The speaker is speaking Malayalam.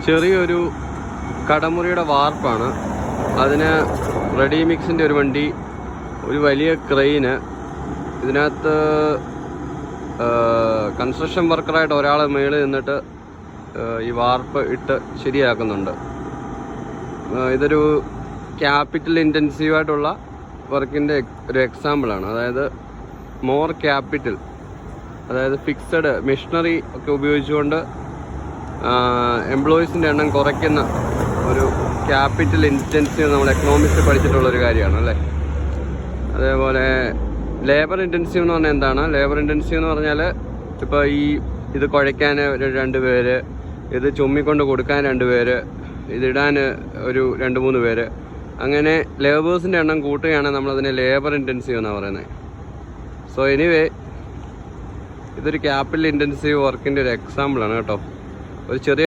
ചെറിയൊരു കടമുറിയുടെ വാർപ്പാണ്. അതിന് റെഡി മിക്സിൻ്റെ ഒരു വണ്ടി, ഒരു വലിയ ക്രെയിന്, ഇതിനകത്ത് കൺസ്ട്രക്ഷൻ വർക്കറായിട്ട് ഒരാൾ മേളിൽ നിന്നിട്ട് ഈ വാർപ്പ് ഇട്ട് ശരിയാക്കുന്നുണ്ട്. ഇതൊരു ക്യാപിറ്റൽ ഇൻറ്റൻസീവായിട്ടുള്ള വർക്കിൻ്റെ ഒരു എക്സാമ്പിളാണ്. അതായത് മോർ ക്യാപിറ്റൽ, അതായത് ഫിക്സഡ് മെഷീനറി ഒക്കെ ഉപയോഗിച്ചുകൊണ്ട് എംപ്ലോയീസിൻ്റെ എണ്ണം കുറയ്ക്കുന്ന ഒരു ക്യാപിറ്റൽ ഇൻറ്റൻസീവ് നമ്മൾ എക്കണോമിക്സ് പഠിച്ചിട്ടുള്ളൊരു കാര്യമാണ് അല്ലേ. അതേപോലെ ലേബർ ഇൻറ്റൻസീവ് എന്ന് പറഞ്ഞാൽ എന്താണ്? ലേബർ ഇൻറ്റൻസീവ് എന്ന് പറഞ്ഞാൽ ഇപ്പോൾ ഇത് കുഴയ്ക്കാൻ 2 പേര്, ഇത് ചുമ്മിക്കൊണ്ട് കൊടുക്കാൻ 2 പേര്, ഇതിടാൻ ഒരു 2-3 പേര്, അങ്ങനെ ലേബേഴ്സിൻ്റെ എണ്ണം കൂട്ടുകയാണെങ്കിൽ നമ്മളതിനെ ലേബർ ഇൻറ്റൻസീവ് എന്നാണ് പറയുന്നത്. സോ എനിവേ ഇതൊരു ക്യാപിറ്റൽ ഇൻറ്റൻസീവ് വർക്കിൻ്റെ ഒരു എക്സാമ്പിളാണ് കേട്ടോ. ഒരു ചെറിയ